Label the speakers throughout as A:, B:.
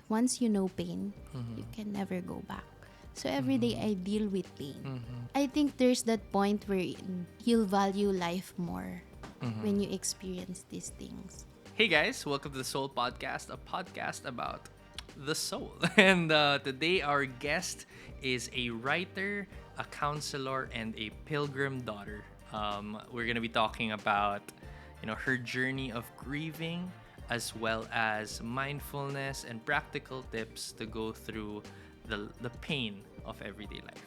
A: once you know pain, you can never go back. So every day I deal with pain. I think there's that point where you'll value life more when you experience these things.
B: Hey guys, welcome to the Soul Podcast, a podcast about the soul. And today our guest is a writer, a counselor, and a pilgrim daughter. We're gonna be talking about, her journey of grieving, as well as mindfulness and practical tips to go through the pain of everyday life.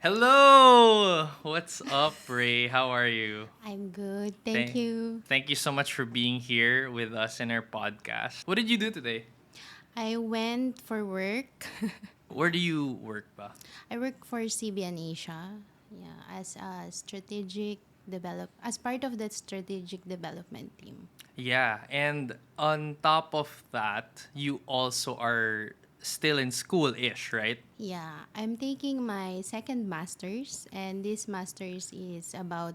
B: Hello! What's up, Ray? How are you?
A: I'm good. Thank you.
B: Thank you so much for being here with us in our podcast. What did you do today?
A: I went for work.
B: Where do you work ba?
A: I work for CBN Asia. Yeah, as part of that strategic development team.
B: Yeah, and on top of that, you also are still in school-ish, right?
A: Yeah, I'm taking my second master's, and this master's is about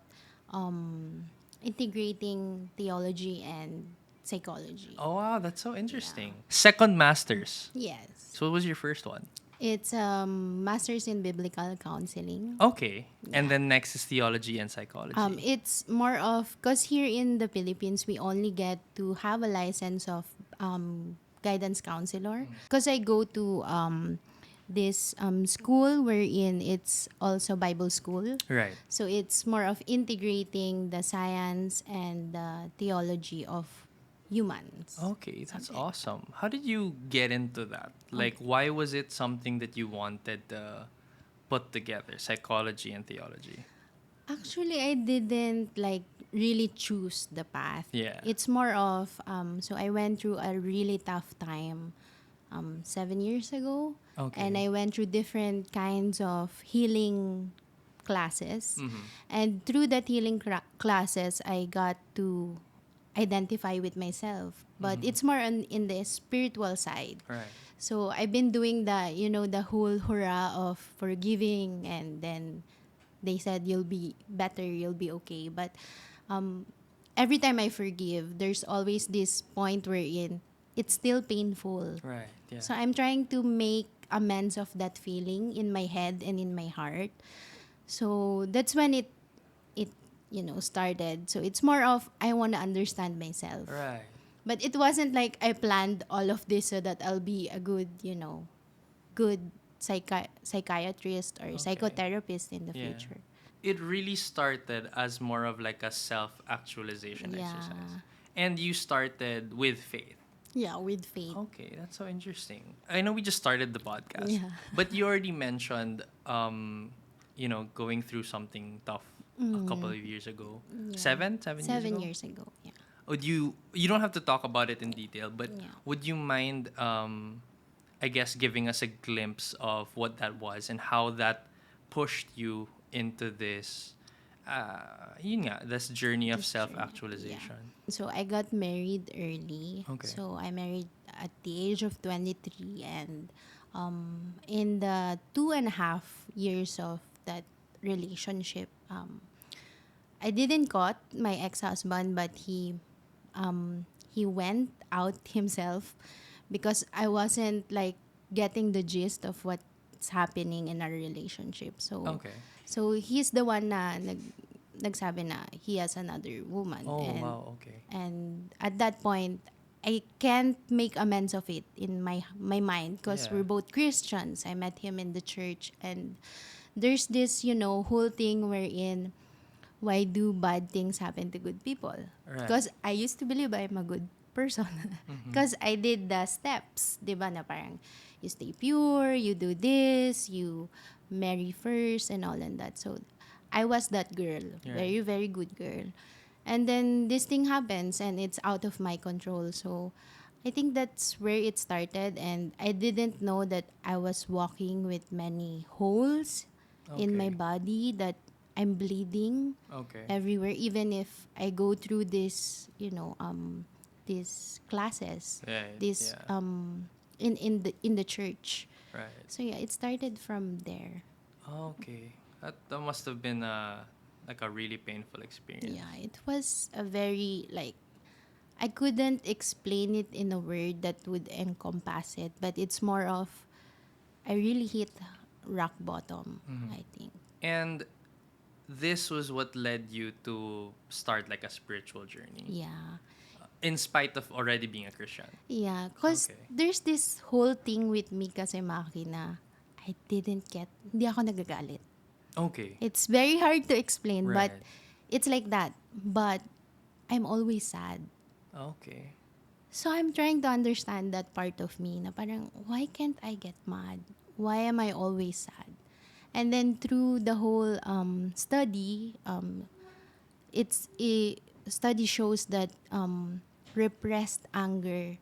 A: um, integrating theology and psychology.
B: Oh wow, that's so interesting. Second masters.
A: Yes.
B: So what was your first one?
A: It's master's in biblical counseling.
B: Okay. And
A: Yeah.
B: then next is theology and psychology.
A: It's more of, because here in the Philippines, we only get to have a license of guidance counselor. Because I go to this school wherein it's also Bible school.
B: Right.
A: So it's more of integrating the science and the theology of humans.
B: Okay, that's
A: Something.
B: awesome. How did you get into that? Like, why was it something that you wanted to put together, psychology and theology?
A: Actually, I didn't really choose the path.
B: Yeah.
A: It's more of so I went through a really tough time 7 years ago,
B: Okay.
A: and I went through different kinds of healing classes, and through that healing classes, I got to identify with myself. But it's more in the spiritual side.
B: Right.
A: So I've been doing the whole hurrah of forgiving, and then they said you'll be better, you'll be okay. But every time I forgive, there's always this point wherein it's still painful.
B: Right. Yeah.
A: So I'm trying to make amends of that feeling in my head and in my heart. So that's when it started. So it's more of I want to understand myself.
B: Right.
A: But it wasn't like I planned all of this so that I'll be a good psychiatrist or psychotherapist in the
B: Yeah.
A: future.
B: It really started as more of like a self-actualization
A: Yeah.
B: exercise. And you started with faith.
A: Yeah, with faith.
B: Okay, that's so interesting. I know we just started the podcast,
A: Yeah.
B: but you already mentioned, going through something tough a couple of years ago.
A: Yeah.
B: 7 years ago.
A: 7 years ago. Yeah.
B: Would you don't have to talk about it in detail, but
A: Yeah.
B: would you mind, I guess, giving us a glimpse of what that was and how that pushed you into this, this journey of
A: This journey,
B: self-actualization?
A: So I got married early.
B: Okay.
A: So I married at the age of 23, and in the 2.5 years of that relationship, I didn't caught my ex-husband, but he went out himself because I wasn't getting the gist of what's happening in our relationship. So
B: Okay.
A: so he's the one na nagsabi na he has another woman.
B: Oh,
A: and,
B: wow. Okay.
A: And at that point, I can't make amends of it in my mind because
B: Yeah.
A: we're both Christians. I met him in the church, and there's this whole thing wherein why do bad things happen to good people?
B: Right.
A: Because I used to believe I'm a good person. Because I did the steps, di ba, na parang you stay pure, you do this, you marry first, and all and that. So I was that girl,
B: Right.
A: very, very good girl. And then this thing happens, and it's out of my control. So I think that's where it started, and I didn't know that I was walking with many holes in my
B: Okay.
A: body, that I'm bleeding
B: Okay.
A: everywhere, even if I go through these classes,
B: Right.
A: this
B: Yeah.
A: in the church.
B: Right.
A: So yeah, it started from there.
B: Okay. That must have been a like a really painful experience.
A: Yeah, it was a very like I couldn't explain it in a word that would encompass it, but it's more of I really hit rock bottom, I think.
B: And this was what led you to start like a spiritual journey,
A: Yeah.
B: in spite of already being a Christian.
A: Yeah, cause
B: Okay.
A: there's this whole thing with me kasi Maki na hindi ako nagagalit.
B: Okay.
A: It's very hard to explain, but
B: Right.
A: it's like that. But I'm always sad.
B: Okay.
A: So I'm trying to understand that part of me na parang, why can't I get mad? Why am I always sad? And then through the whole study, it's a study shows that repressed anger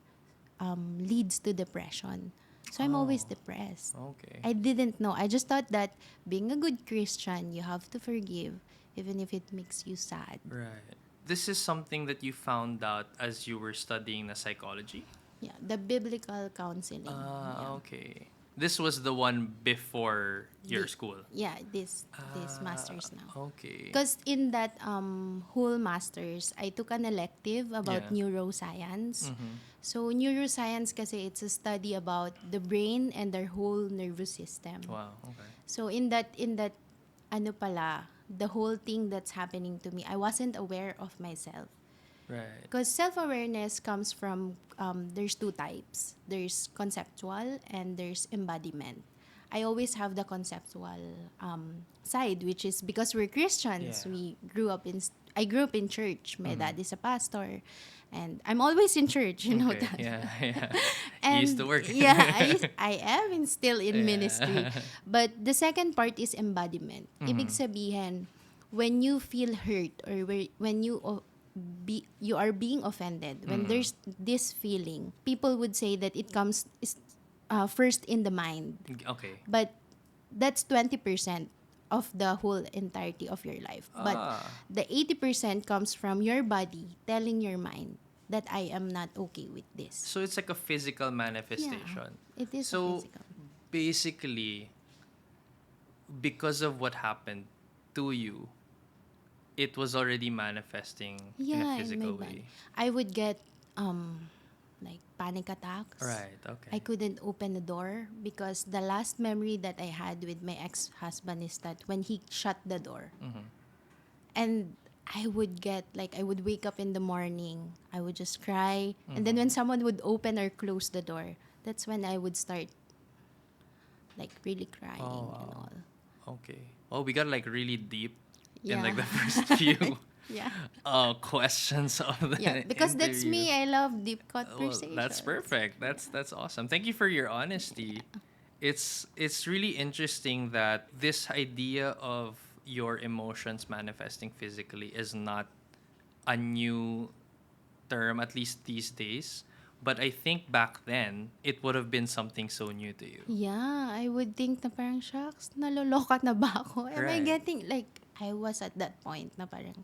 A: leads to depression. So I'm always
B: Oh.
A: depressed.
B: Okay.
A: I didn't know. I just thought that being a good Christian, you have to forgive even if it makes you sad.
B: Right. This is something that you found out as you were studying the psychology?
A: Yeah, the biblical counseling.
B: Ah,
A: Yeah.
B: okay. This was the one before your
A: The,
B: school.
A: yeah, this masters now.
B: Okay.
A: Because in that whole masters, I took an elective about
B: Yeah.
A: neuroscience.
B: Mm-hmm.
A: So neuroscience kasi it's a study about the brain and their whole nervous system.
B: Wow. Okay.
A: So in that ano pala, the whole thing that's happening to me, I wasn't aware of myself.
B: Right.
A: Because self-awareness comes from, there's two types. There's conceptual and there's embodiment. I always have the conceptual side, which is because we're Christians.
B: Yeah.
A: I grew up in church. My dad is a pastor. And I'm always in church, you know
B: Okay.
A: that.
B: Yeah. Yeah. You used
A: And
B: to work.
A: yeah, I am still in ministry.
B: Yeah.
A: But the second part is embodiment. Ibig
B: Mhm.
A: sabihin, when you feel hurt or when you are being offended, when there's this feeling, people would say that it comes first in the mind.
B: Okay.
A: But that's 20% of the whole entirety of your life. But
B: Ah.
A: the 80% comes from your body telling your mind that I am not okay with this.
B: So it's like a physical
A: Yeah,
B: manifestation.
A: it is a
B: So
A: physical.
B: basically, because of what happened to you, it was already manifesting in a
A: Yeah, in my
B: physical
A: body.
B: way.
A: I would get like panic attacks.
B: Right. Okay.
A: I couldn't open the door because the last memory that I had with my ex-husband is that when he shut the door,
B: Mm-hmm.
A: and I would get like I would wake up in the morning, I would just cry, and then
B: Mm-hmm.
A: when someone would open or close the door, that's when I would start like really crying
B: Oh,
A: and
B: wow.
A: all.
B: Okay. Well, we got like really deep in
A: Yeah.
B: like the first few
A: Yeah.
B: questions of the
A: Yeah, because that's
B: interview.
A: me. I love deep
B: Well,
A: conversations.
B: that's perfect. That's awesome. Thank you for your honesty. It's really interesting that this idea of your emotions manifesting physically is not a new term, at least these days. But I think back then it would have been something so new to you.
A: Yeah, I would think na parang, shucks, naloloka na ba ako? Am I
B: Right.
A: getting, like, I was at that point na parang,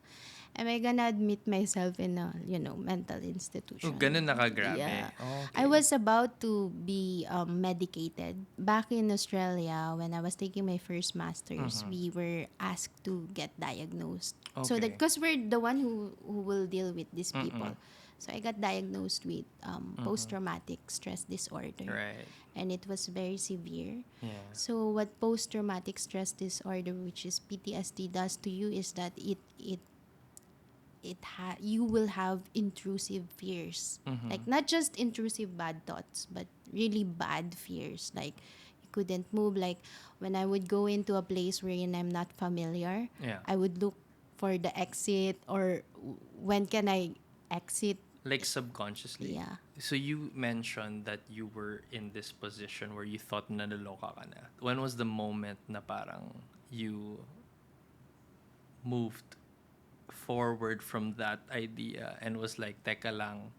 A: am I gonna admit myself in a, mental institution?
B: Oh, ganun nakagrabe.
A: Yeah.
B: Okay.
A: I was about to be medicated. Back in Australia, when I was taking my first master's, we were asked to get diagnosed. So that,
B: Okay.
A: because we're the one who will deal with these people. So I got diagnosed with post-traumatic stress disorder.
B: Right.
A: And it was very severe.
B: Yeah.
A: So what post-traumatic stress disorder, which is PTSD, does to you is that you will have intrusive fears. Like not just intrusive bad thoughts, but really bad fears. Like you couldn't move. Like when I would go into a place wherein I'm not familiar,
B: Yeah.
A: I would look for the exit or when can I exit.
B: Like subconsciously.
A: Yeah.
B: So you mentioned that you were in this position where you thought naloloka ka na. When was the moment na parang you moved forward from that idea and was like, teka lang,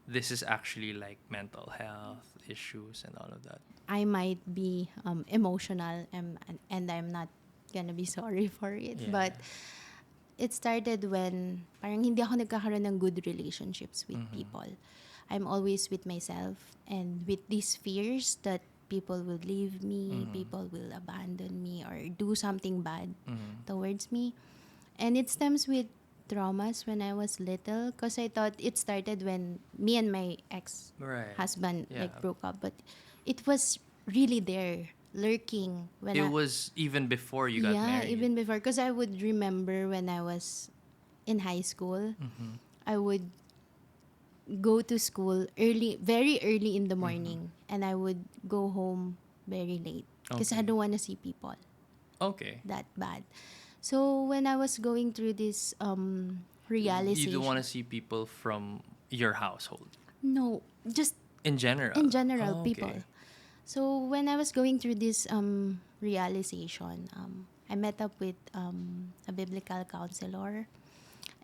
B: this is actually like mental health issues and all of that?
A: I might be emotional and I'm not gonna be sorry for it.
B: Yeah.
A: But it started when parang hindi ako nagkakaroon ng good relationships with people. I'm always with myself and with these fears that people will leave me, people will abandon me or do something bad towards me. And it stems with traumas when I was little, because I thought it started when me and my ex
B: Right.
A: husband
B: Yeah.
A: like broke up, but it was really there lurking when
B: It
A: I
B: was even before you got
A: yeah,
B: married.
A: even before, because I would remember when I was in high school,
B: Mm-hmm.
A: I would go to school early, very early in the
B: Mm-hmm.
A: morning, and I would go home very late because I
B: Okay.
A: don't want to see people
B: Okay.
A: that bad. So when I was going through this
B: You don't want to
A: realization,
B: see people from your household
A: no, just
B: in general.
A: in general,
B: Oh,
A: people.
B: okay.
A: So when I was going through this realization, I met up with a biblical counselor,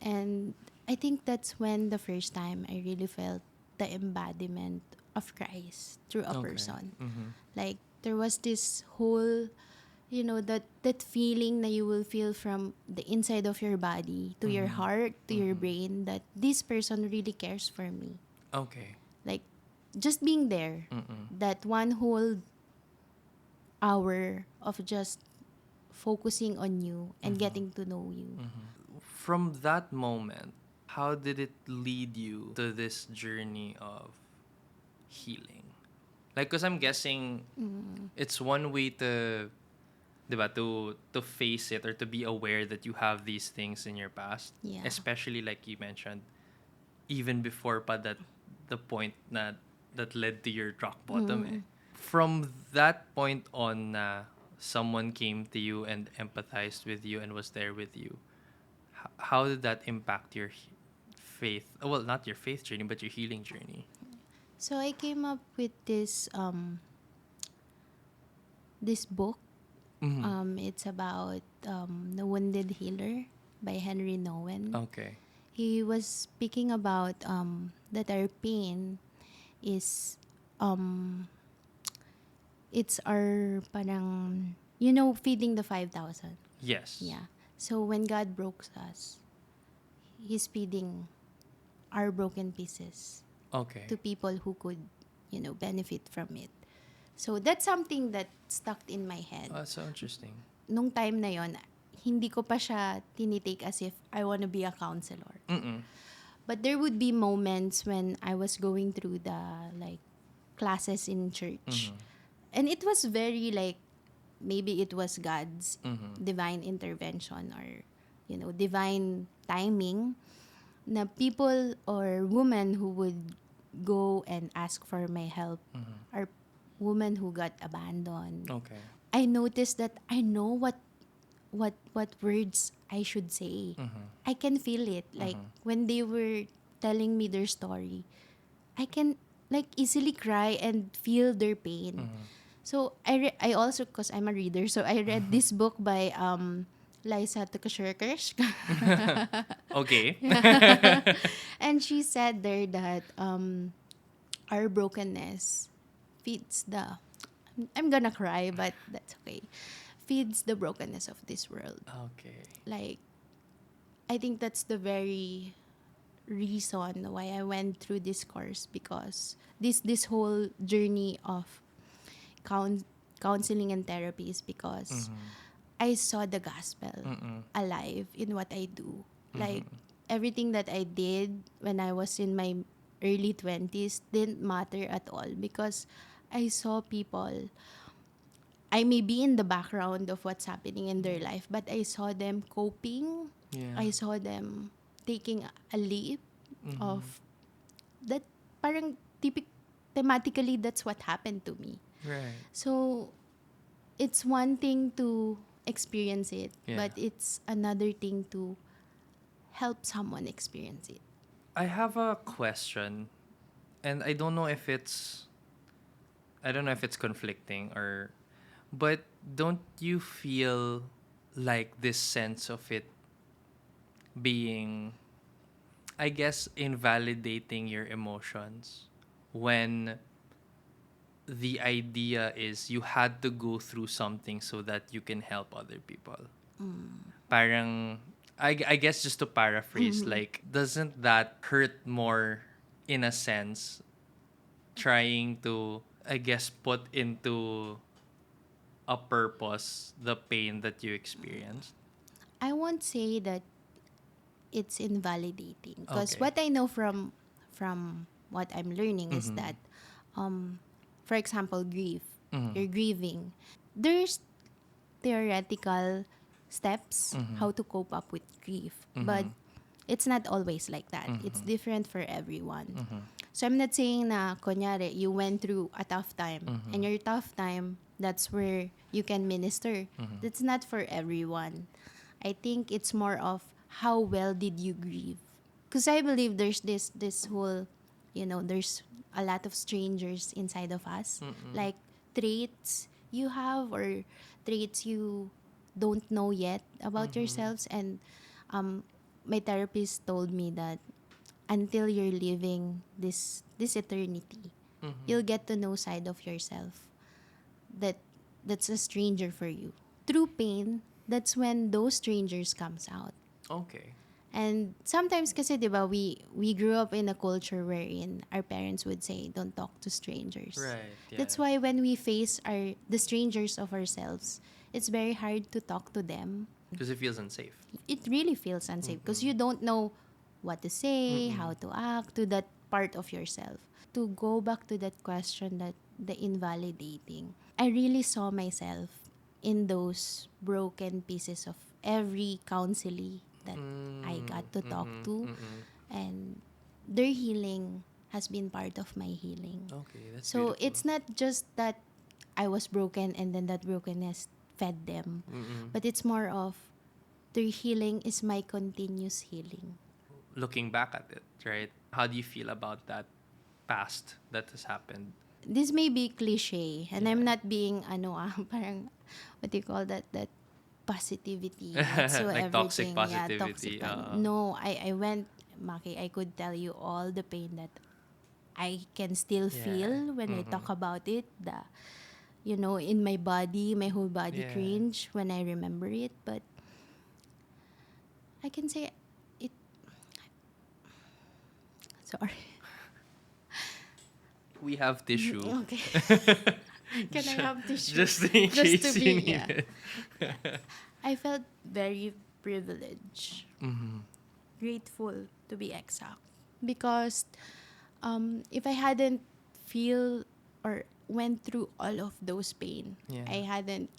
A: and I think that's when the first time I really felt the embodiment of Christ through a
B: Okay.
A: person.
B: Mm-hmm.
A: Like there was this whole, that feeling that you will feel from the inside of your body to your
B: Mm-hmm.
A: heart to your
B: Mm-hmm.
A: brain, that this person really cares for me.
B: Okay.
A: Like just being there,
B: Mm-mm.
A: that one whole hour of just focusing on you and
B: Mm-hmm.
A: getting to know you.
B: From that moment, how did it lead you to this journey of healing? Like, cause I'm guessing it's one way to, diba, to face it or to be aware that you have these things in your past,
A: Yeah.
B: especially like you mentioned, even before pa the point that led to your rock bottom. Eh.
A: Mm.
B: From that point on, someone came to you and empathized with you and was there with you. How did that impact your faith? Well, not your faith journey, but your healing journey.
A: So I came up with this book.
B: Mm-hmm.
A: It's about The Wounded Healer by Henry Nowen.
B: Okay.
A: He was speaking about that our pain is um it's our parang, feeding the 5,000.
B: Yes.
A: Yeah. So when God broke us, He's feeding our broken pieces
B: Okay.
A: to people who could, benefit from it. So that's something that stuck in my head.
B: That's so interesting.
A: Nung time na yon, hindi ko pa siya tinitake as if I want to be a counselor.
B: Mm-mm.
A: But there would be moments when I was going through the like classes in church.
B: Mm-hmm.
A: And it was very like, maybe it was God's
B: Mm-hmm.
A: divine intervention or, divine timing, na people or women who would go and ask for my help
B: Mm-hmm.
A: are women who got abandoned.
B: Okay.
A: I noticed that I know what words I should say.
B: Mm-hmm.
A: I can feel it. Like
B: Mm-hmm.
A: when they were telling me their story, I can like easily cry and feel their pain.
B: Mm-hmm.
A: So I also, cause I'm a reader, so I read this book by Liza Tukashirkish.
B: Okay.
A: And she said there that our brokenness feeds the, I'm gonna cry, but that's okay. Feeds the brokenness of this world.
B: Okay.
A: Like, I think that's the very reason why I went through this course, because this whole journey of coun- counseling and therapy is because
B: Mm-hmm.
A: I saw the gospel
B: Mm-mm.
A: alive in what I do. Like
B: Mm-hmm.
A: everything that I did when I was in my early 20s didn't matter at all, because I saw people. I may be in the background of what's happening in their life, but I saw them coping.
B: Yeah.
A: I saw them taking a leap
B: Mm-hmm.
A: of that, parang thematically that's what happened to me.
B: Right.
A: So it's one thing to experience it,
B: Yeah.
A: but it's another thing to help someone experience it.
B: I have a question, and I don't know if it's conflicting or, but don't you feel like this sense of it being, I guess, invalidating your emotions when the idea is you had to go through something so that you can help other people? Parang, I guess just to paraphrase, like, doesn't that hurt more in a sense, trying to, I guess, put into a purpose the pain that you experienced?
A: I won't say that it's invalidating, because
B: Okay.
A: what I know from what I'm learning is
B: Mm-hmm.
A: that, for example, grief.
B: Mm-hmm.
A: You're grieving. There's theoretical steps
B: Mm-hmm.
A: how to cope up with grief, but
B: Mm-hmm.
A: it's not always like that. It's
B: Mm-hmm.
A: different for everyone.
B: Mm-hmm.
A: So I'm not saying na kunyari you went through a tough time,
B: Mm-hmm.
A: and your tough time, that's where you can minister.
B: Mm-hmm.
A: That's not for everyone. I think it's more of how well did you grieve. Because I believe there's this whole, there's a lot of strangers inside of us,
B: Mm-hmm.
A: like traits you have, or traits you don't know yet about
B: Mm-hmm.
A: yourselves. And um, my therapist told me that until you're living this eternity,
B: Mm-hmm.
A: you'll get to know side of yourself that that's a stranger for you. Through pain, that's when those strangers comes out.
B: Okay.
A: And sometimes kasi 'di ba, we grew up in a culture wherein our parents would say don't talk to strangers.
B: Right. Yeah.
A: That's why when we face the strangers of ourselves, it's very hard to talk to them.
B: Because it feels unsafe.
A: It really feels unsafe because
B: Mm-mm.
A: you don't know what to say,
B: Mm-mm.
A: how to act to that part of yourself. To go back to that question, that the invalidating, I really saw myself in those broken pieces of every counselee that I
B: Mm.
A: got to talk
B: Mm-mm.
A: to,
B: Mm-mm.
A: and their healing has been part of my healing.
B: Okay, that's
A: So
B: beautiful.
A: it's not just that I was broken and then that brokenness fed them,
B: Mm-mm.
A: but it's more of their healing is my continuous healing.
B: Looking back at it, right? How do you feel about that past that has happened?
A: This may be cliche, and I'm
B: Yeah.
A: not being parang what do you call that positivity. Let's do
B: Like toxic
A: everything. Yeah, toxic.
B: positivity.
A: No, I went, Maki, I could tell you all the pain that I can still
B: Yeah.
A: feel when I
B: Mm-hmm.
A: talk about it. In my body, my whole body
B: Yeah.
A: cringe when I remember it. But I can say it. Sorry.
B: We have tissue.
A: Okay. Can I
B: Ju-
A: have tissue?
B: Just in
A: Just to
B: case you
A: be,
B: need
A: yeah.
B: it.
A: Yeah. I felt very privileged,
B: Mm-hmm.
A: grateful to be exact. Because if I hadn't feel or went through all of those pain,
B: Yeah.
A: I hadn't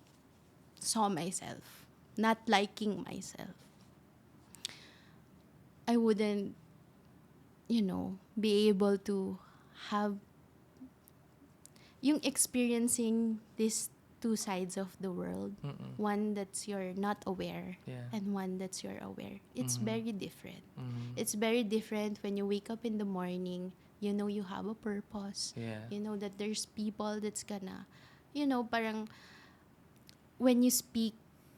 A: saw myself, not liking myself, I wouldn't, be able to have yung experiencing these two sides of the world.
B: Mm-mm.
A: One that's you're not aware,
B: Yeah.
A: and one that's you're aware. It's
B: Mm-hmm.
A: very different.
B: Mm-hmm.
A: It's very different when you wake up in the morning, you know you have a purpose.
B: Yeah.
A: You know that there's people that's gonna, parang when you speak,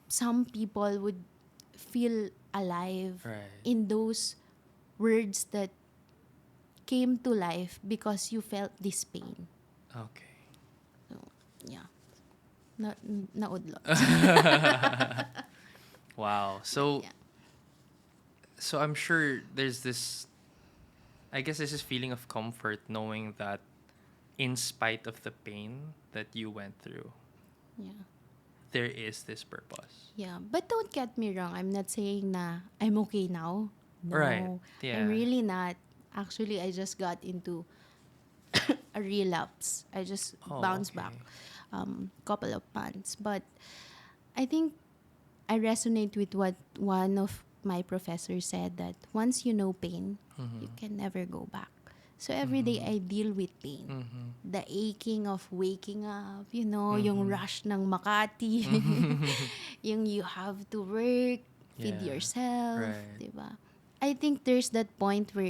A: some people would feel alive
B: Right.
A: in those words that came to life because you felt this pain.
B: Okay.
A: So, yeah. Na, naudlot.
B: Wow. So
A: Yeah.
B: so I'm sure there's this, I guess there's this feeling of comfort knowing that in spite of the pain that you went through,
A: Yeah.
B: there is this purpose.
A: Yeah. But don't get me wrong. I'm not saying na I'm okay now.
B: Right.
A: No. I'm
B: Yeah.
A: really not. Actually, I just got into a relapse. I just
B: Oh,
A: bounced back
B: okay.
A: couple of months. But I think I resonate with what one of my professors said, that once you know pain, you
B: Mm-hmm.
A: can never go back. So every day
B: Mm-hmm.
A: I deal with pain.
B: Mm-hmm.
A: The aching of waking up, yung
B: Mm-hmm.
A: rush ng Makati,
B: Mm-hmm.
A: yung you have to work, feed
B: Yeah.
A: yourself,
B: Right.
A: diba? I think there's that point where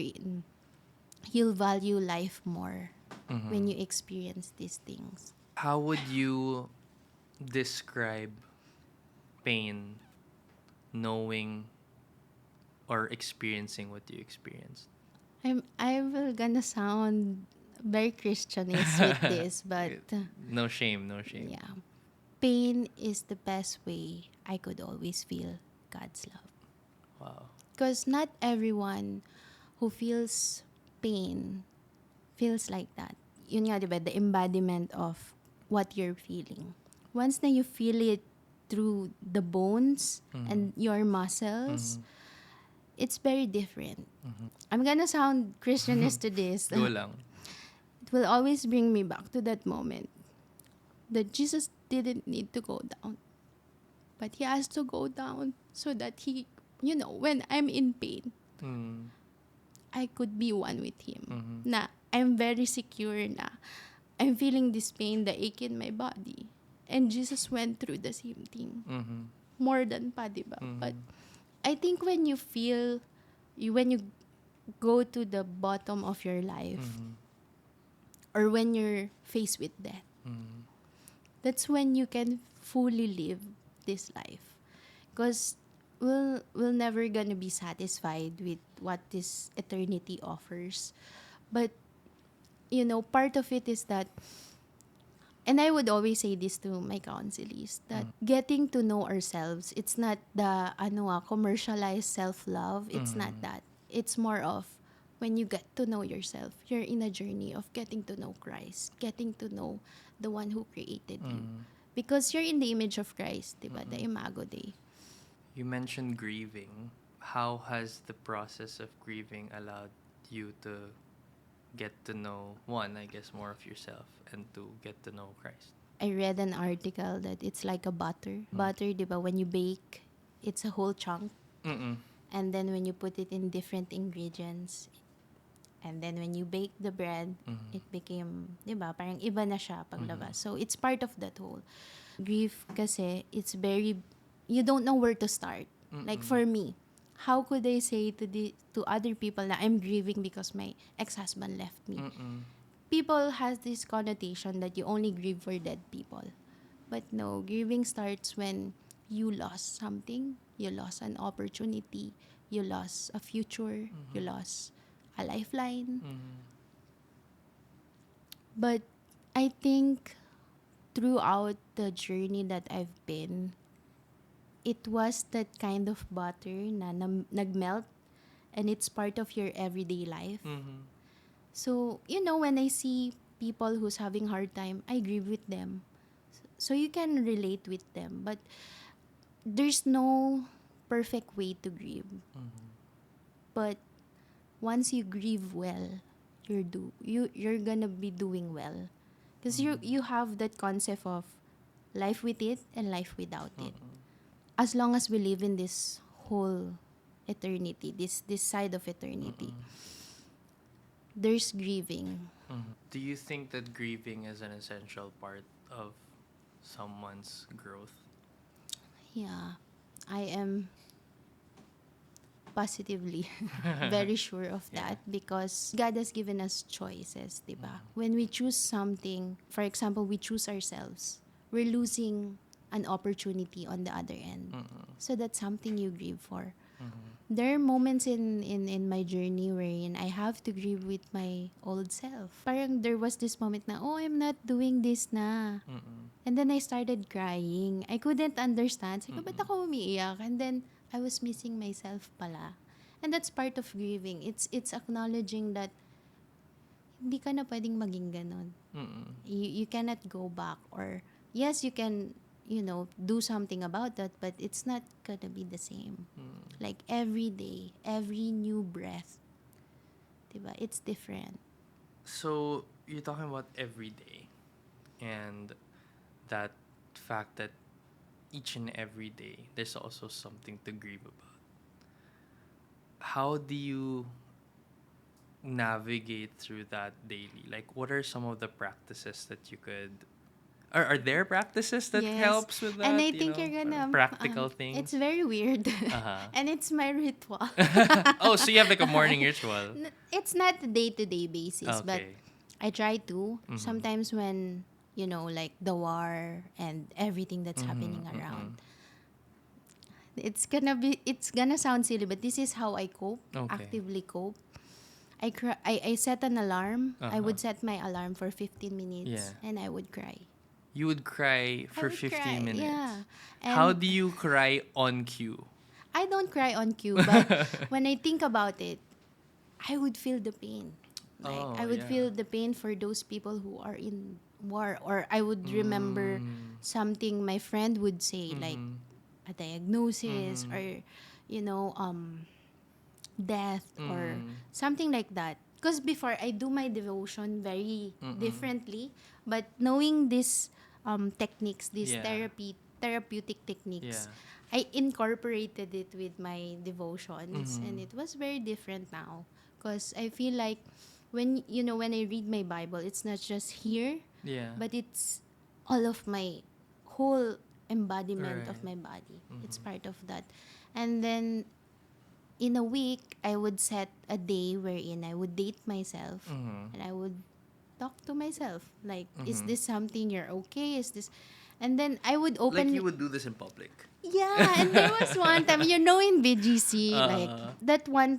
A: you'll value life more when
B: Mm-hmm.
A: you experience these things.
B: How would you describe pain knowing or experiencing what you experienced?
A: I will gonna sound very Christianist with this, but
B: No shame, no shame.
A: yeah, pain is the best way I could always feel God's love.
B: Wow.
A: Because not everyone who feels pain feels like that. Yun nga, diba? The embodiment of what you're feeling. Once na you feel it through the bones and your muscles, it's very different. I'm gonna sound Christianist to this.
B: Go lang.
A: It will always bring me back to that moment that Jesus didn't need to go down, but he has to go down so that he, when I'm in pain,
B: Mm.
A: I could be one with him. Na I'm very secure na I'm feeling this pain, the ache in my body. And Jesus went through the same thing. More than pa, diba? But I think when you feel, when you go to the bottom of your life, or when you're faced with death, that's when you can fully live this life. Because we'll never gonna be satisfied with what this eternity offers. But, part of it is that, and I would always say this to my counselees, that getting to know ourselves, it's not the commercialized self-love. It's not that. It's more of when you get to know yourself, you're in a journey of getting to know Christ, getting to know the one who created you. Because you're in the image of Christ, diba? The Imago Dei.
B: You mentioned grieving. How has the process of grieving allowed you to get to know, one, I guess, more of yourself, and two, get to know Christ?
A: I read an article that it's like a butter. Butter, diba? When you bake, it's a whole chunk. And then when you put it in different ingredients, and then when you bake the bread, it became, diba? Parang iba na siya paglabas. So it's part of that whole. Grief kasi, it's very, you don't know where to start. Like for me, how could I say to other people na I'm grieving because my ex-husband left me? People has this connotation that you only grieve for dead people. But no, grieving starts when you lost something, you lost an opportunity, you lost a future, you lost a lifeline. But I think throughout the journey that I've been, it was that kind of butter na nagmelt, and it's part of your everyday life. So, when I see people who's having hard time, I grieve with them. So you can relate with them. But there's no perfect way to grieve. But once you grieve well, you're gonna be doing well. Because you have that concept of life with it and life without it. As long as we live in this whole eternity, this side of eternity, there's grieving.
B: Do you think that grieving is an essential part of someone's growth?
A: Yeah, I am positively very sure of that, because God has given us choices, diba? When we choose something, for example, we choose ourselves, we're losing an opportunity on the other end. So that's something you grieve for. There are moments in my journey wherein I have to grieve with my old self. Parang there was this moment na, oh, I'm not doing this na. And then I started crying. I couldn't understand. Sabi ko, ba't ako umiiyak? And then I was missing myself pala. And that's part of grieving. It's acknowledging that hindi ka na pwedeng maging ganun. You cannot go back. Or, yes, you can, do something about that, but it's not gonna be the same. Like every day, every new breath, diba? It's different.
B: So, you're talking about every day, and that fact that each and every day there's also something to grieve about. How do you navigate through that daily? Like, what are some of the practices that you could... Are there practices that
A: Yes.
B: helps with that?
A: And I think you're gonna
B: practical things.
A: It's very weird. And it's my ritual.
B: Oh, so you have like a morning ritual.
A: It's not a day-to-day basis, but
B: Okay.
A: I try to. Sometimes when, like the war and everything that's happening around. It's gonna sound silly, but this is how I cope,
B: Okay.
A: actively cope. I set an alarm. I would set my alarm for 15 minutes, and I would cry.
B: You would cry
A: I
B: for
A: would
B: 15
A: cry,
B: minutes.
A: yeah.
B: How
A: And
B: do you cry on cue?
A: I don't cry on cue, but when I think about it, I would feel the pain. Like
B: Oh,
A: I would
B: yeah.
A: feel the pain for those people war, or I would remember something my friend would say, like a diagnosis, or you know, death, or something like that. Because before, I do my devotion very differently, but knowing this techniques, these
B: Yeah.
A: therapeutic techniques,
B: Yeah.
A: I incorporated it with my devotions, and it was very different now. Because I feel like when when I read my Bible, it's not just here,
B: Yeah.
A: but it's all of my whole embodiment of
B: Right.
A: my body. It's part of that. And then in a week, I would set a day wherein I would date myself, and I would talk to myself like, is this something you're okay? Is this? And then I would
B: Like
A: open.
B: you would do this in public.
A: Yeah, and there was one time, in BGC, like
B: Uh,
A: that one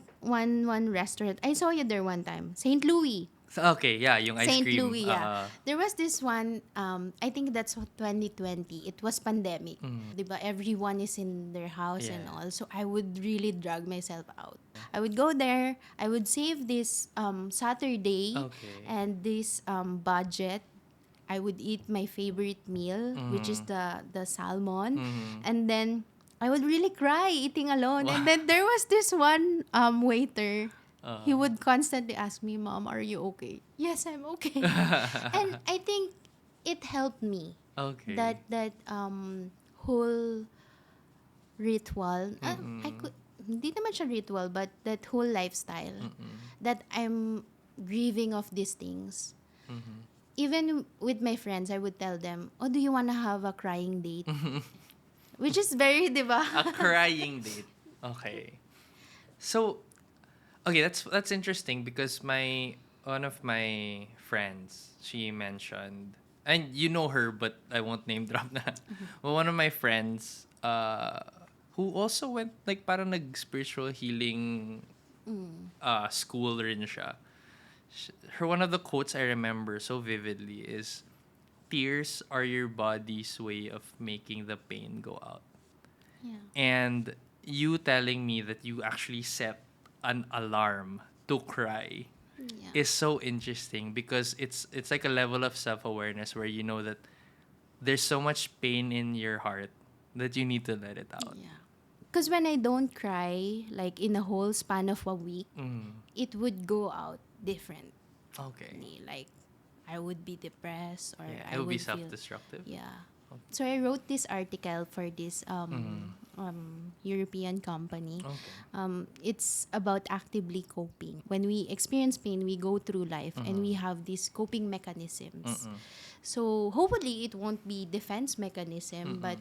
A: restaurant. I saw you there one time, St. Louis.
B: okay, yeah, yung ice
A: St.
B: cream.
A: Louis, yeah. There was this one, I think that's 2020. It was pandemic. Diba? Everyone is in their house and
B: Yeah.
A: all. So I would really drag myself out. I would go there. I would save this Saturday
B: Okay.
A: and this budget. I would eat my favorite meal, which is the salmon. And then I would really cry eating alone. And then there was this one waiter. He would constantly ask me, "Mom, are you okay?" Yes, I'm okay. And I think it helped me,
B: Okay.
A: that whole ritual. I could hindi naman siya ritual, but that whole lifestyle that I'm grieving of these things. Even with my friends, I would tell them, "Oh, do you want to have a crying date?" Which is very, diba?
B: A crying date. Okay. So, okay, that's interesting because my one of my friends, she mentioned, and you know her, but I won't name drop na. But one of my friends, who also went like parang nag spiritual healing school rin siya. Her one of the quotes I remember so vividly is, "Tears are your body's way of making the pain go out."
A: Yeah.
B: And you telling me that you actually set an alarm to cry
A: Yeah.
B: is so interesting because it's like a level of self-awareness where you know that there's so much pain in your heart that you need to let it out.
A: Yeah. Because when I don't cry, like in a whole span of a week, it would go out differently.
B: Okay.
A: Like I would be depressed, or
B: Yeah,
A: I
B: it'll be
A: would feel,
B: self-destructive.
A: yeah. So I wrote this article for this European company.
B: Okay.
A: It's about actively coping. When we experience pain, we go through life and we have these coping mechanisms. So hopefully it won't be defense mechanism, but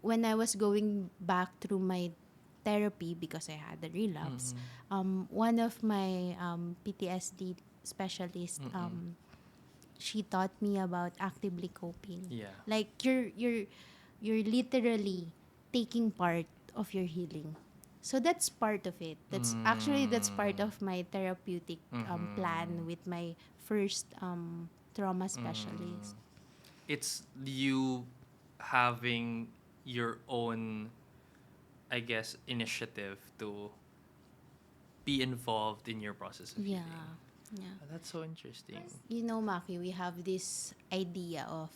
A: when I was going back through my therapy because I had a relapse, one of my PTSD specialists, she taught me about actively coping.
B: Yeah.
A: Like you're literally taking part of your healing. So that's part of it. That's part of my therapeutic plan with my first trauma specialist.
B: It's you having your own, I guess, initiative to be involved in your process of
A: Yeah.
B: healing.
A: Yeah.
B: That's so interesting.
A: Maki, we have this idea of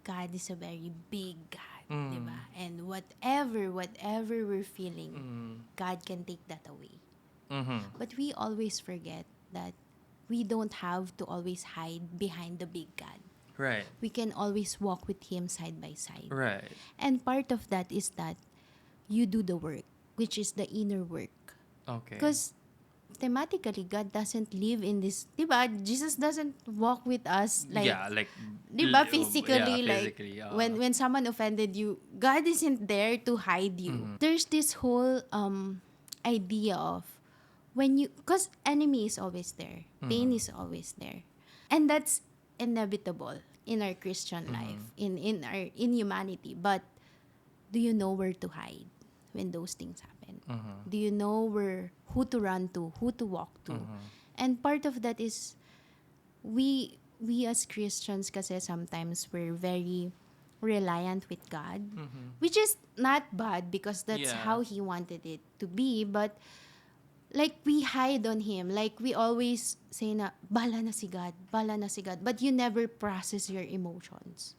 A: God is a very big God, di ba? And whatever we're feeling, God can take that away. But we always forget that we don't have to always hide behind the big God.
B: Right.
A: We can always walk with Him side by side.
B: Right.
A: And part of that is that you do the work, which is the inner work.
B: Okay.
A: Because thematically, God doesn't live in this, diba? Jesus doesn't walk with us like,
B: yeah, like
A: diba,
B: yeah,
A: physically, like
B: physically,
A: when someone offended you, God isn't there to hide you. There's this whole idea of when you, because enemy is always there, pain is always there, and that's inevitable in our Christian life, in humanity. But do you know where to hide when those things happen? Do you know who to run to, who to walk to? And part of that is we as Christians kasi sometimes we're very reliant with God, which is not bad because that's
B: Yeah.
A: how He wanted it to be. But like we hide on him. Like we always say na, bala na si God, bala na si God. But you never process your emotions.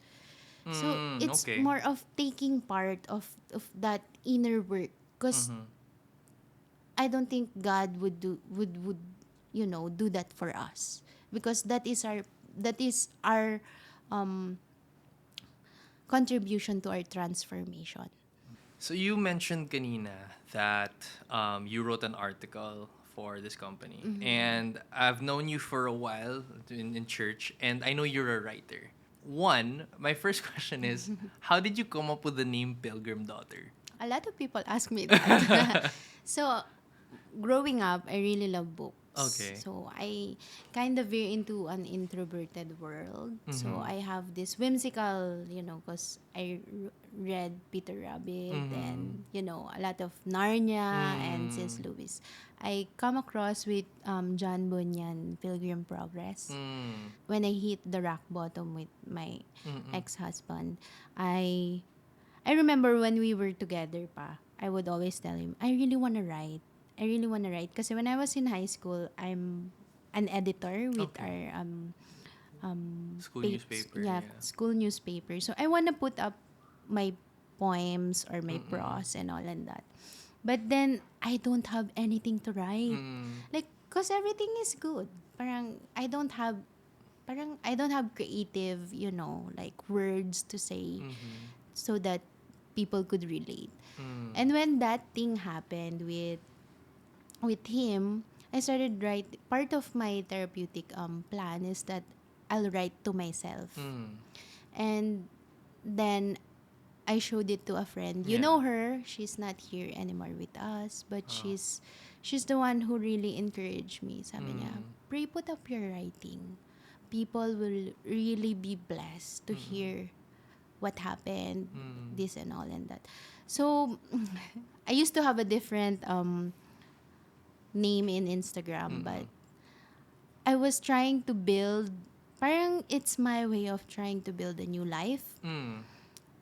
A: So it's
B: Okay.
A: more of taking part of that inner work. Because
B: Mm-hmm.
A: I don't think God would do that for us. Because that is our um, contribution to our transformation.
B: So you mentioned kanina that you wrote an article for this company, and I've known you for a while in church, and I know you're a writer. One, my first question is, how did you come up with the name Pilgrim Daughter?
A: A lot of people ask me that. So, growing up, I really love books.
B: Okay.
A: So, I kind of veer into an introverted world. So,
B: Mm-hmm.
A: I have this whimsical, because read Peter Rabbit
B: Mm-hmm.
A: and, a lot of Narnia and C.S.
B: Mm.
A: Lewis. I come across with John Bunyan, Pilgrim Progress.
B: Mm.
A: When I hit the rock bottom with my
B: Mm-mm.
A: ex-husband, I I remember when we were together pa, I would always tell him, I really want to write. I really want to write. Kasi when I was in high school, I'm an editor with
B: Okay.
A: our
B: School newspaper, yeah.
A: school newspaper. So I want to put up my poems or my
B: Mm-mm.
A: prose and all and that. But then, I don't have anything to write.
B: Mm.
A: Like, cause everything is good. Parang I don't have creative, like words to say
B: Mm-hmm.
A: so that people could relate.
B: Mm.
A: And when that thing happened with him, I started write. Part of my therapeutic plan is that I'll write to myself,
B: Mm.
A: and then I showed it to a friend. You
B: Yeah.
A: know her; she's not here anymore with us, but
B: Oh.
A: she's the one who really encouraged me. Sabi niya,
B: Mm.
A: pray, put up your writing. People will really be blessed to
B: Mm-mm.
A: hear what happened,
B: Mm.
A: this and all and that. So, I used to have a different name in Instagram,
B: Mm-mm.
A: but I was trying to build, parang it's my way of trying to build a new life,
B: Mm.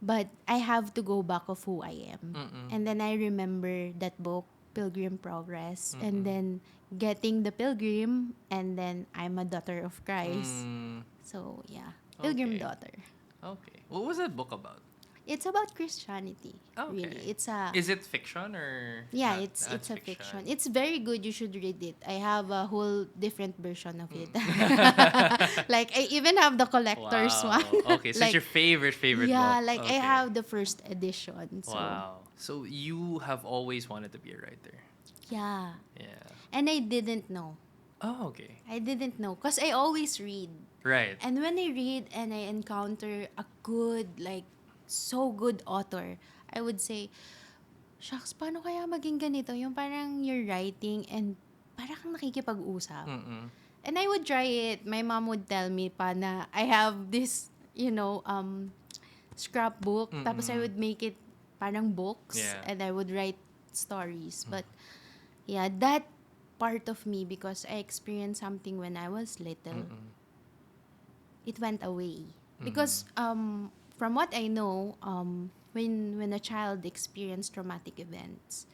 A: but I have to go back of who I am.
B: Mm-mm.
A: And then I remember that book, Pilgrim Progress, and
B: Mm-mm.
A: then getting the Pilgrim, and then I'm a daughter of Christ.
B: Mm.
A: So, yeah, Pilgrim
B: Okay.
A: daughter.
B: Okay. What was that book about?
A: It's about Christianity, really.
B: Okay.
A: It's a
B: Is it fiction or
A: Yeah,
B: not?
A: it's
B: That's
A: it's a
B: fiction.
A: fiction. It's very good. You should read it. I have a whole different version of it.
B: Mm.
A: Like I even have the collector's one.
B: Wow. Okay, so it's
A: Like
B: your favorite book.
A: yeah, like I
B: Okay.
A: have the first edition. So
B: Wow. So you have always wanted to be a writer.
A: yeah.
B: Yeah.
A: And I didn't know.
B: Oh, okay.
A: I didn't know because I always read.
B: Right.
A: And when I read and I encounter a good, like, so good author, I would say, shucks, paano kaya maging ganito? Yung parang you're writing and parang kang nakikipag-usap.
B: Mm-mm.
A: And I would try it. My mom would tell me pa na I have this, scrapbook. Tapos I
B: Mm-mm.
A: would make it parang books
B: Yeah.
A: and I would write stories. But yeah, that part of me, because I experienced something when I was little,
B: Mm-mm.
A: it went away.
B: Mm-hmm.
A: Because from what I know, when a child experiences traumatic events,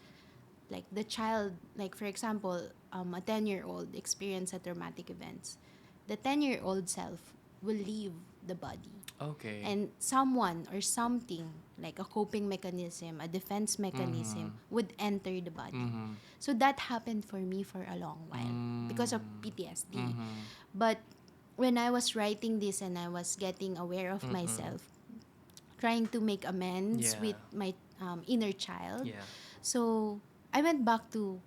A: like the child, like for example, a 10-year-old experience a traumatic events, the 10-year-old self will leave the body,
B: Okay.
A: and someone or something like a coping mechanism, a defense
B: Mm-hmm.
A: mechanism would enter the body.
B: Mm-hmm.
A: So that happened for me for a long while because of
B: Mm.
A: PTSD.
B: Mm-hmm.
A: But when I was writing this and I was getting aware of
B: Mm-mm.
A: myself, trying to make amends
B: Yeah.
A: with my inner child,
B: Yeah.
A: so I went back to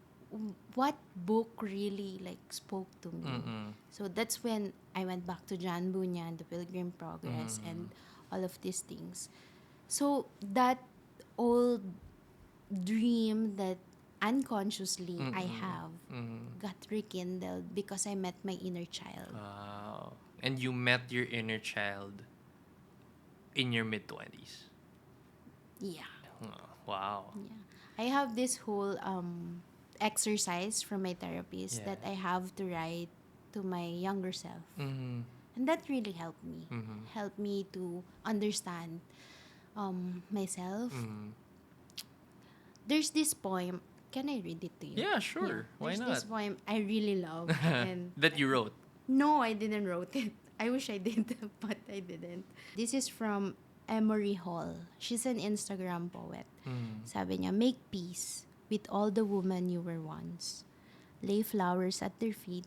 A: what book really like spoke to me.
B: Mm-mm.
A: So that's when I went back to John Bunyan, the Pilgrim Progress,
B: Mm-hmm.
A: and all of these things. So that old dream that unconsciously I
B: Mm-mm.
A: have
B: Mm-hmm.
A: got rekindled because I met my inner child.
B: Wow. And you met your inner child in your mid 20s.
A: Yeah.
B: Wow.
A: Yeah. I have this whole exercise from my therapist
B: Yeah.
A: that I have to write to my younger self.
B: Mm-hmm.
A: And that really helped me.
B: Mm-hmm.
A: Helped me to understand myself.
B: Mm-hmm.
A: There's this poem. Can I read it to you?
B: Yeah,
A: Yeah.
B: sure. Why
A: There's
B: not?
A: this poem I really love, and
B: That you wrote.
A: no, I didn't wrote it. I wish I did, but I didn't. This is from Emery Hall. She's an Instagram poet.
B: Mm.
A: Sabi niya, make peace with all the women you were once. Lay flowers at their feet,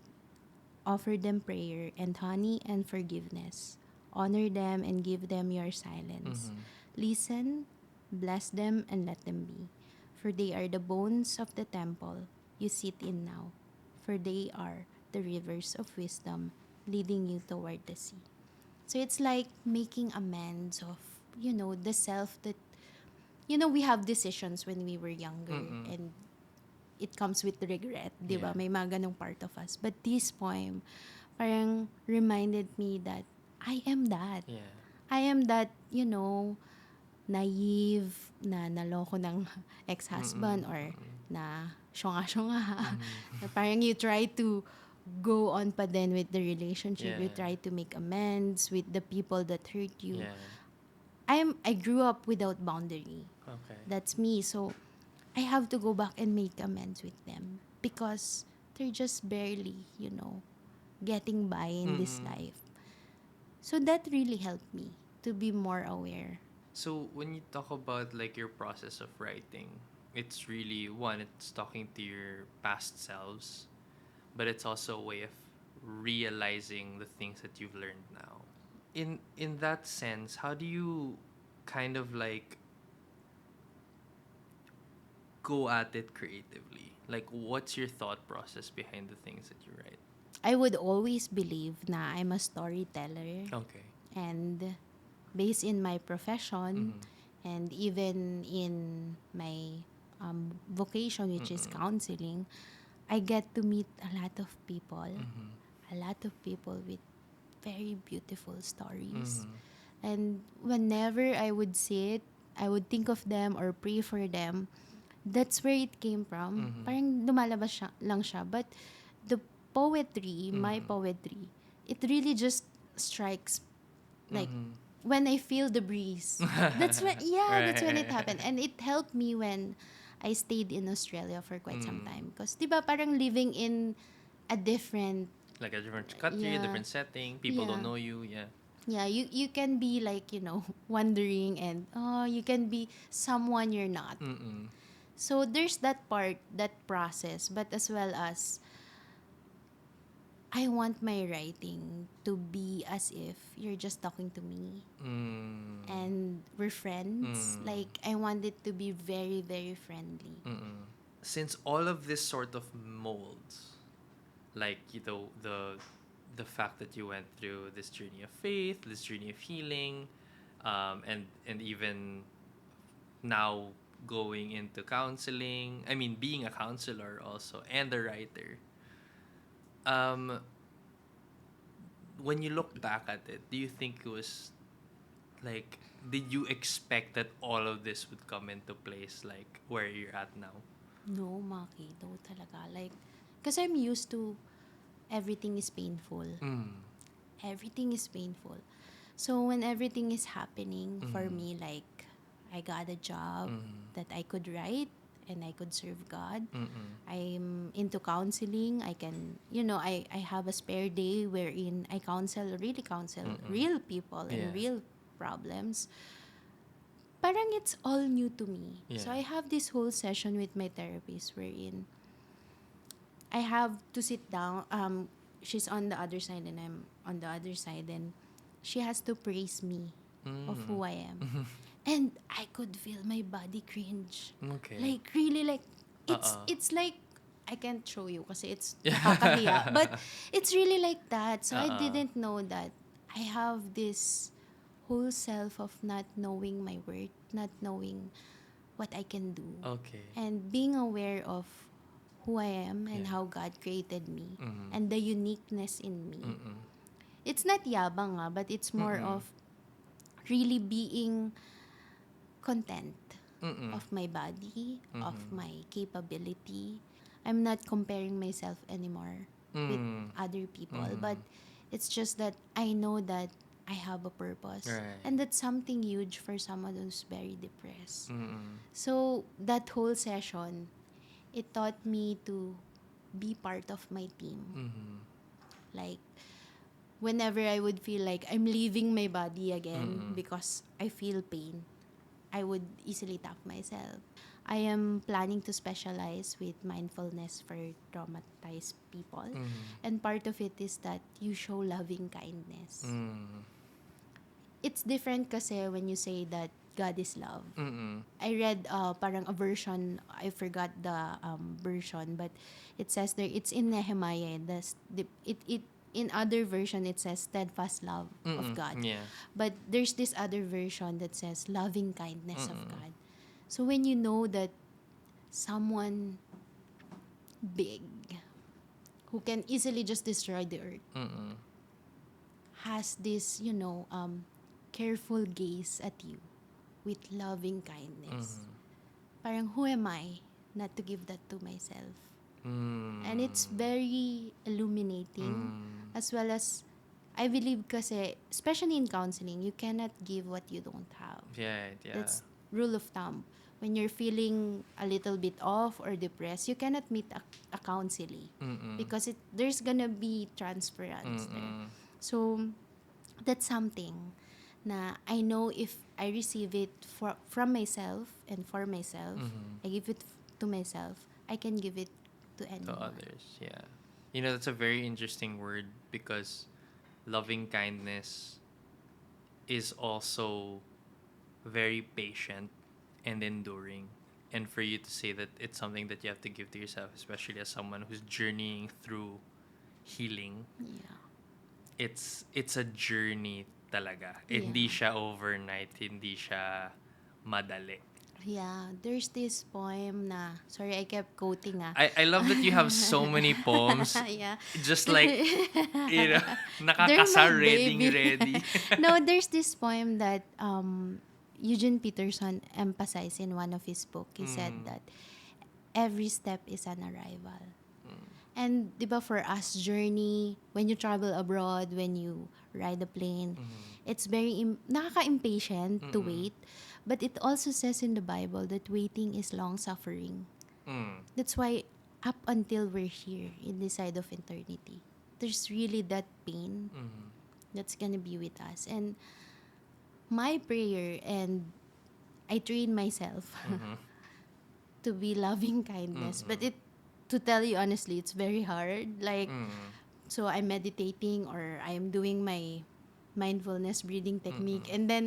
A: offer them prayer and honey and forgiveness. Honor them and give them your silence.
B: Mm-hmm.
A: Listen, bless them, and let them be. For they are the bones of the temple you sit in now. For they are the rivers of wisdom leading you toward the sea. So it's like making amends of, the self that, we have decisions when we were younger,
B: Mm-mm.
A: and it comes with regret, di
B: Yeah.
A: ba? May mga ganong part of us. But this poem parang reminded me that I am that.
B: Yeah.
A: I am that, naive, na naloko ng ex-husband,
B: Mm-mm.
A: or na syonga-syonga.
B: Mm-hmm.
A: Na parang you try to go on pa din with the relationship.
B: Yeah.
A: You try to make amends with the people that hurt you.
B: Yeah.
A: I grew up without boundary.
B: Okay.
A: That's me. So I have to go back and make amends with them because they're just barely, getting by in this
B: Mm-mm.
A: life. So that really helped me to be more aware.
B: So when you talk about like your process of writing, it's really one, it's talking to your past selves, but it's also a way of realizing the things that you've learned now. In that sense, how do you kind of like go at it creatively? Like what's your thought process behind the things that you write?
A: I would always believe na I'm a storyteller,
B: Okay.
A: and based in my profession
B: Mm-hmm.
A: and even in my vocation, which is
B: Mm-mm.
A: counseling, I get to meet a lot of people,
B: Mm-hmm.
A: a lot of people with very beautiful stories.
B: Mm-hmm.
A: And whenever I would see it, I would think of them or pray for them. That's where it came from.
B: Mm-hmm.
A: Parang lumalabas lang siya. But the poetry, my
B: Mm-hmm.
A: poetry, it really just strikes like
B: Mm-hmm.
A: when I feel the breeze. That's when it
B: Right.
A: happened. And it helped me when I stayed in Australia for quite some
B: Mm.
A: time. Because, di ba, parang living in a different,
B: Like a different country, a
A: yeah,
B: different setting, people don't
A: yeah.
B: know you, yeah.
A: Yeah, you can be like, wondering, and you can be someone you're not.
B: Mm-mm.
A: So there's that part, that process, but as well as I want my writing to be as if you're just talking to me
B: Mm.
A: and we're friends.
B: Mm.
A: Like I want it to be very, very friendly.
B: Mm-mm. Since all of this sort of molds, like the fact that you went through this journey of faith, this journey of healing, and even now going into counseling. I mean, being a counselor also and a writer. Um, when you look back at it, do you think it was like, did you expect that all of this would come into place, like where you're at now?
A: No, Maki, no talaga. Like, because I'm used to everything is painful.
B: Mm.
A: Everything is painful. So when everything is happening for
B: Mm.
A: me, like I got a job
B: Mm.
A: that I could write and I could serve God.
B: Mm-mm.
A: I'm into counseling. I can, I have a spare day wherein I really counsel
B: Mm-mm.
A: real people and
B: Yeah.
A: real problems. Parang it's all new to me.
B: Yeah.
A: So I have this whole session with my therapist wherein I have to sit down. She's on the other side and I'm on the other side, and she has to praise me of
B: Mm.
A: who I am. And I could feel my body cringe.
B: Okay.
A: Like really, like
B: Uh-uh.
A: it's like I can't show you kasi it's nakakahiya. But it's really like that. So I
B: Uh-uh.
A: didn't know that I have this whole self of not knowing my worth, not knowing what I can do.
B: Okay.
A: And being aware of who I am and
B: Yeah.
A: how God created me
B: Mm-hmm.
A: and the uniqueness in me.
B: Mm-mm.
A: It's not yabang but it's more
B: Mm-mm.
A: of really being content
B: Mm-mm.
A: of my body, of
B: Mm-hmm.
A: my capability. I'm not comparing myself anymore with
B: Mm.
A: other people,
B: Mm-hmm.
A: but it's just that I know that I have a purpose.
B: Right.
A: And that's something huge for someone who's very depressed.
B: Mm-mm.
A: So that whole session, it taught me to be part of my team.
B: Mm-hmm.
A: Like, whenever I would feel like I'm leaving my body again
B: Mm-mm.
A: because I feel pain, I would easily tap myself. I am planning to specialize with mindfulness for traumatized people.
B: Mm-hmm.
A: And part of it is that you show loving kindness.
B: Mm-hmm.
A: It's different kasi when you say that God is love.
B: Mm-mm.
A: I read parang a version, I forgot the version, but it says there, it's in Nehemiah. It in other version it says steadfast love of
B: Mm-mm.
A: God.
B: Yeah.
A: But there's this other version that says loving kindness of
B: Mm-mm.
A: God. So when you know that someone big who can easily just destroy the earth
B: Mm-mm.
A: has this, careful gaze at you with loving kindness.
B: Mm-hmm.
A: Parang, who am I not to give that to myself? And it's
B: Mm.
A: very illuminating,
B: Mm.
A: as well as, I believe kasi, especially in counseling, you cannot give what you don't have.
B: Yeah, yeah.
A: That's rule of thumb. When you're feeling a little bit off or depressed, you cannot meet a counselee
B: Mm-mm.
A: because there's gonna be transference there.
B: Mm-mm.
A: So that's something na I know if I receive it from myself and for myself,
B: Mm-hmm.
A: I give it to myself, I can give it to
B: To
A: anyone.
B: others, yeah. You know, that's a very interesting word because loving kindness is also very patient and enduring. And for you to say that it's something that you have to give to yourself, especially as someone who's journeying through healing,
A: Yeah.
B: it's a journey talaga. Hindi
A: Yeah.
B: siya overnight, hindi siya madali.
A: Yeah, there's this poem na, sorry, I kept quoting
B: I love that you have so many poems,
A: yeah.
B: just like, you know,
A: They're my
B: nakakasa
A: baby.
B: ready.
A: No, there's this poem that Eugene Peterson emphasized in one of his book. He said
B: Mm,
A: that every step is an arrival.
B: mm,
A: And 'di ba, for us journey, when you travel abroad, when you ride a plane,
B: mm,
A: it's very nakaka-impatient to
B: mm,
A: wait. But it also says in the Bible that waiting is long suffering.
B: mm,
A: That's why up until we're here in this side of eternity, there's really that pain
B: mm,
A: that's gonna be with us. And my prayer, and I train myself
B: mm,
A: to be loving kindness, but
B: mm,
A: to tell you honestly, it's very hard. Like,
B: mm,
A: so I'm meditating or I'm doing my mindfulness breathing technique,
B: mm,
A: and then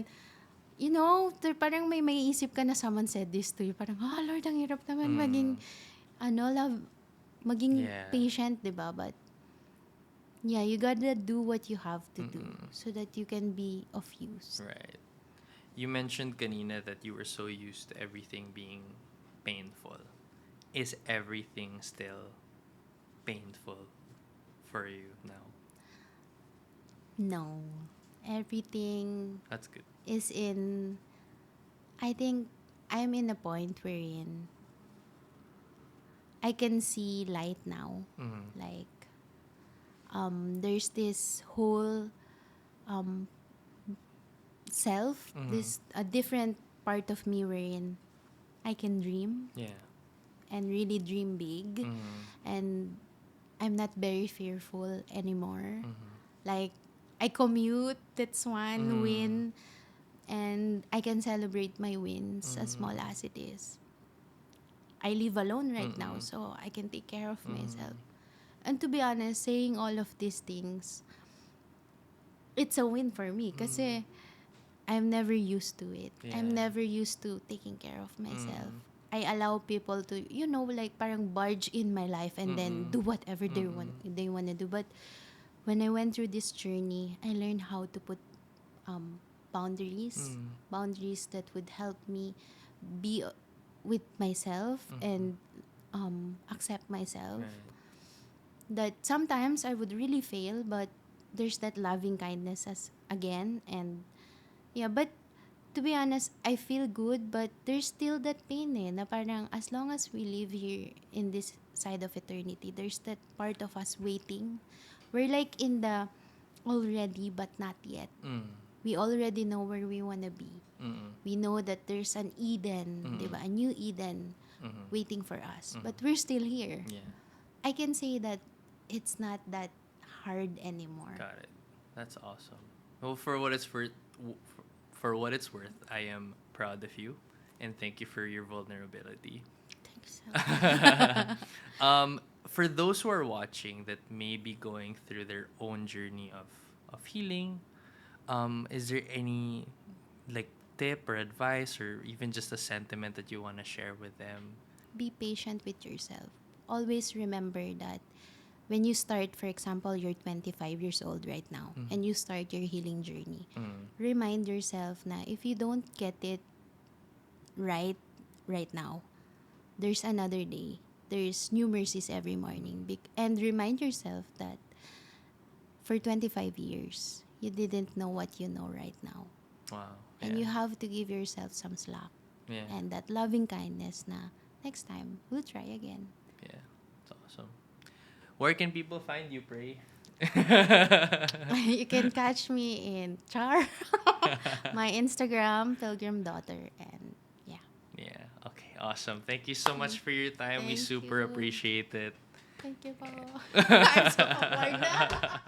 A: parang may isip ka na someone said this to you, parang, Lord, ang hirap naman maging
B: mm.
A: love, maging
B: Yeah.
A: patient, 'di ba? But yeah, you gotta do what you have to do
B: Mm,
A: so that you can be of use.
B: right. You mentioned kanina that you were so used to everything being painful. Is everything still painful for you now?
A: No, everything
B: That's good.
A: is in. I think I'm in a point wherein I can see light now.
B: Mm,
A: Like, there's this whole um, self,
B: mm,
A: this a different part of me wherein I can dream
B: yeah.
A: and really dream big,
B: Mm,
A: and I'm not very fearful anymore.
B: mm,
A: Like, I commute, that's one
B: mm,
A: win, and I can celebrate my wins as small
B: mm,
A: as it is. I live alone right now,
B: mm,
A: so I can take care of myself.
B: mm,
A: And to be honest, saying all of these things, it's a win for me
B: mm,
A: kasi I'm never used to it. I'm
B: yeah.
A: never used to taking care of myself.
B: Mm,
A: I allow people to, like parang barge in my life and then
B: mm,
A: do whatever
B: mm,
A: they want to do. But when I went through this journey, I learned how to put um, boundaries,
B: mm,
A: boundaries that would help me be with myself
B: mm,
A: and accept myself.
B: right.
A: That sometimes I would really fail, but there's that loving kindness as again. And yeah, but to be honest, I feel good, but there's still that pain na parang as long as we live here in this side of eternity, there's that part of us waiting. We're like in the already but not yet.
B: Mm,
A: We already know where we want to be.
B: mm,
A: We know that there's an Eden, di
B: mm,
A: ba? A new Eden waiting for us. But we're still here.
B: Yeah.
A: I can say that it's not that hard anymore.
B: Got it. That's awesome. Well, for what it's worth, I am proud of you, and thank you for your vulnerability.
A: Thanks.
B: For those who are watching that may be going through their own journey of healing, is there any like tip or advice or even just a sentiment that you want to share with them?
A: Be patient with yourself. Always remember that when you start, for example, you're 25 years old right now and you start your healing journey, remind yourself na if you don't get it right right now, there's another day. There's new mercies every morning. And remind yourself that for 25 years, you didn't know what you know right now.
B: Wow.
A: And
B: Yeah.
A: you have to give yourself some slack.
B: Yeah.
A: And that loving kindness na next time, we'll try again.
B: Yeah. It's awesome. Where can people find you, Pray?
A: You can catch me in Char, my Instagram, Pilgrim Daughter, and yeah.
B: Yeah. Okay. Awesome. Thank you so much for your time. We
A: Thank
B: super
A: you.
B: appreciate it.
A: Thank you po. I'm so awkward na.